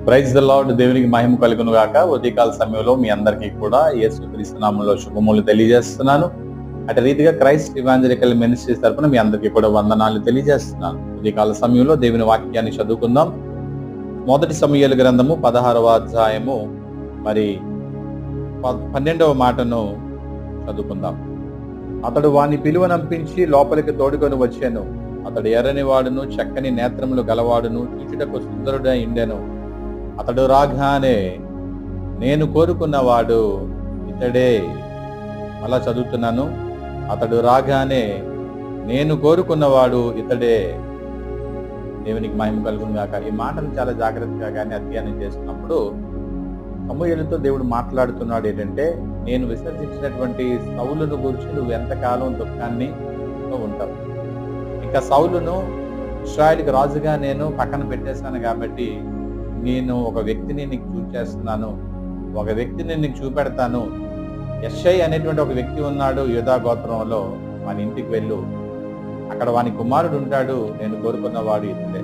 Praise the lord. దేవునికి మహిమ కలుగును గాక. ఉదయకాల సమయంలో మీ అందరికీ కూడా యేసుక్రీస్తు నామములో శుభములు తెలియజేస్తున్నాను. అటు రీతిగా క్రైస్ట్ ఇవాంజలికల్ మినిస్ట్రీస్ తరపున మీ అందరికీ కూడా వందనాలు తెలియజేస్తున్నాను. ఉదయకాల సమయంలో దేవుని వాక్యాన్ని చదువుకుందాం. మొదటి సమూయేలు గ్రంథము 16వ అధ్యాయము 12వ మాటను చదువుకుందాం. అతడు వాని పిలువనంపించి లోపలికి తోడుకొని వచ్చాను. అతడు ఎర్రని వాడును, చక్కని నేత్రములు గలవాడును, చూచుటకు సుందరుడై ఉండెను. అతడు రాగానే నేను కోరుకున్నవాడు ఇతడే. అలా చదువుతున్నాను. అతడు రాగానే నేను కోరుకున్నవాడు ఇతడే. దేవునికి మహిమ కలుగును గాక. ఈ మాటను చాలా జాగ్రత్తగా కానీ అధ్యయనం చేస్తున్నప్పుడు సమూయేలుతో దేవుడు మాట్లాడుతున్నాడు ఏంటంటే, నేను విసర్జించినటువంటి సౌలును గురించి నువ్వు ఎంతకాలం దుఃఖాన్ని ఉంటావు. ఇంకా సౌలును ఇశ్రాయేలుకి రాజుగా నేను పక్కన పెట్టేశాను కాబట్టి నేను ఒక వ్యక్తిని నీకు చూచేస్తున్నాను, ఒక వ్యక్తిని నీకు చూపెడతాను. యెషై అనేటువంటి ఒక వ్యక్తి ఉన్నాడు యూదా గోత్రంలో, వాని ఇంటికి వెళ్ళు, అక్కడ వాని కుమారుడు ఉంటాడు, నేను కోరుకున్నవాడు ఇతడే.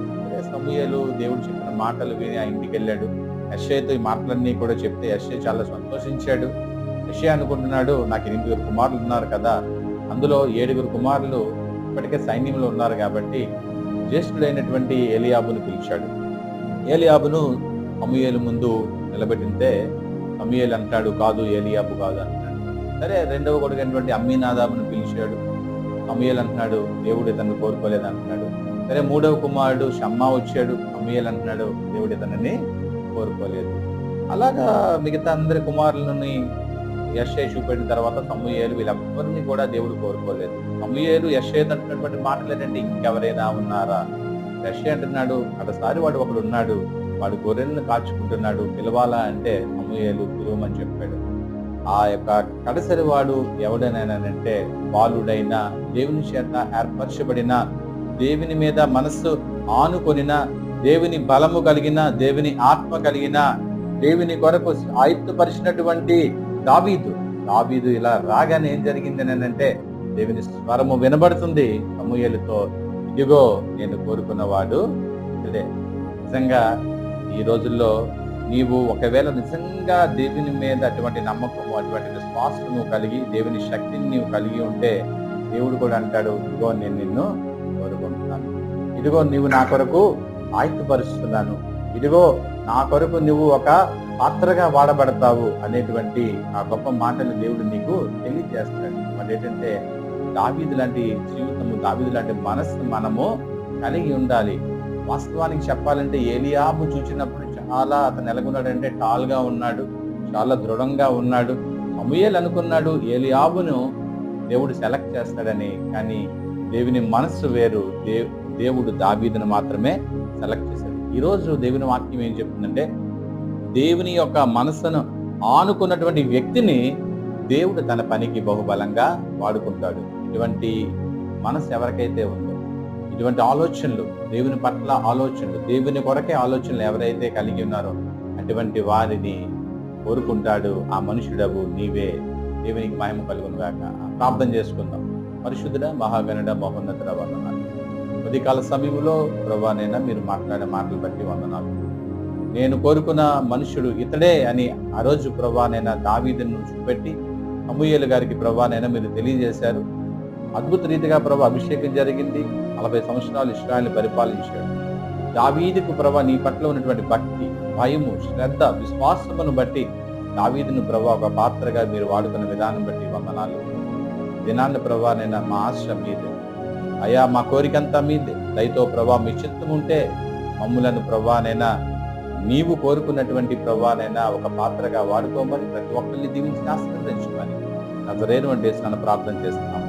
సమూయేలు దేవుడు చెప్పిన మాటలు విని ఆ ఇంటికి వెళ్ళాడు. యెషైతో ఈ మాటలన్నీ కూడా చెప్తే యెషై చాలా సంతోషించాడు. యెషై అనుకుంటున్నాడు, నాకు 8 కుమారులు ఉన్నారు కదా, అందులో 7 కుమారులు ఇప్పటికే సైన్యంలో ఉన్నారు కాబట్టి జ్యేష్ఠుడైనటువంటి ఏలీయాబును పిలిచాడు. ఏలీయాబును సమూయేలు ముందు నిలబెట్టితే సమూయేలు అంటాడు, కాదు ఏలీయాబు కాదు అంటాడు. సరే, రెండవ కొడుకు అయినటువంటి అమ్మీనాదాబును పిలిచాడు. సమూయేలు అంటున్నాడు, దేవుడు ఇతన్ని కోరుకోలేదు అంటున్నాడు. సరే, మూడవ కుమారుడు షమ్మా వచ్చాడు. సమూయేలు అంటున్నాడు, దేవుడు ఇతనిని కోరుకోలేదు. అలాగా మిగతా అందరి కుమారులని యెషై చూపెట్టిన తర్వాత సమూయేలు వీళ్ళెవ్వరిని కూడా దేవుడు కోరుకోలేదు. సమూయేలు యెషై అంటున్నటువంటి మాటలు ఏంటంటే, ఇంకెవరైనా ఉన్నారా? యెషై అంటున్నాడు, అటసారి వాడు ఒకడు ఉన్నాడు, వాడు గొర్రెలను కాచుకుంటున్నాడు, పిలవాలా అంటే సమూయేలు పిలువమని చెప్పాడు. ఆ యొక్క కడసరి వాడు ఎవడైనానంటే బాలుడైన, దేవుని చేత ఏర్పరచబడిన, దేవుని మీద మనస్సు ఆనుకొనిన, దేవుని బలము కలిగిన, దేవుని ఆత్మ కలిగిన, దేవుని కొరకు ఆయుత్తపరిచినటువంటి దావీదు ఇలా రాగానే ఏం జరిగింది అంటే, దేవుని స్వరము వినబడుతుంది సమూయేలుతో, ఇదిగో నేను కోరుకున్నవాడు ఇతడే. నిజంగా ఈ రోజుల్లో నీవు ఒకవేళ నిజంగా దేవుని మీద అటువంటి నమ్మకము, అటువంటి విశ్వాసము కలిగి, దేవుని శక్తిని నీవు కలిగి ఉంటే దేవుడు కూడా అంటాడు, ఇదిగో నేను నిన్ను కోరుకుంటున్నాను, ఇదిగో నీవు నా కొరకు ఆయుత్తపరుస్తున్నాను, ఇదిగో నా కొరకు నువ్వు ఒక పాత్రగా వాడబడతావు అనేటువంటి ఆ గొప్ప మాటలు దేవుడు నీకు తెలియజేస్తాడు. మరి ఏంటంటే, దావీదు లాంటి జీవితము, దావీదు లాంటి మనస్సు మనము కలిగి ఉండాలి. వాస్తవానికి చెప్పాలంటే ఏలీయాబు చూసినప్పుడు చాలా అతను ఎలాగున్నాడంటే టాల్గా ఉన్నాడు, చాలా దృఢంగా ఉన్నాడు. సమూయేలు అనుకున్నాడు ఏలీయాబును దేవుడు సెలెక్ట్ చేస్తాడని, కానీ దేవుని మనస్సు వేరు. దేవుడు దావీదును మాత్రమే సెలెక్ట్ చేశాడు. ఈరోజు దేవుని వాక్యం ఏం చెప్తుందంటే, దేవుని యొక్క మనస్సును ఆనుకున్నటువంటి వ్యక్తిని దేవుడు తన పనికి బహుబలంగా వాడుకుంటాడు. ఇటువంటి మనసు ఎవరికైతే ఉందో, ఇటువంటి ఆలోచనలు, దేవుని పట్ల ఆలోచనలు, దేవుని కొరకే ఆలోచనలు ఎవరైతే కలిగి ఉన్నారో అటువంటి వారిని కోరుకుంటాడు. ఆ మనుషుడవు నీవే. దేవునికి మహిమ కలుగును గాక. ప్రార్థన చేసుకుందాం. పరిశుద్ధుడ, మహాగణుడ, మహోన్నతుడ, వందనాలు. ఉదయకాల సమయంలో ప్రభువా మీరు మాట్లాడే మాటలు బట్టి వందనాలు. నేను కోరుకున్న మనుషుడు ఇతడే అని ఆ రోజు ప్రభువా దావీదును చూపెట్టి సమూయేలు గారికి ప్రభువా మీరు తెలియజేశారు. అద్భుత రీతిగా ప్రభు అభిషేకం జరిగింది. 40 సంవత్సరాలు ఇశ్రాయేలుని పరిపాలించాడు. దావీదుకు ప్రభు నీ పట్ల ఉన్నటువంటి భక్తి, భయము, శ్రద్ధ, విశ్వాసమును బట్టి దావీదును ప్రభు ఒక పాత్రగా మీరు వాడుకున్న విధానం బట్టి వందనాలు. దినాన్ని ప్రభు మా ఆశ మీదే అయ్యా, మా కోరికంతా మీదే. దయతో ప్రభు మీ చిత్తం ఉంటే మమ్ములను ప్రభు నీవు కోరుకున్నటువంటి ప్రభు ఒక పాత్రగా వాడుకోమని, ప్రతి ఒక్కరిని దీవించి ఆశీర్వదించమని నజరేయుడైన యేసుని ప్రార్థన చేస్తున్నాం.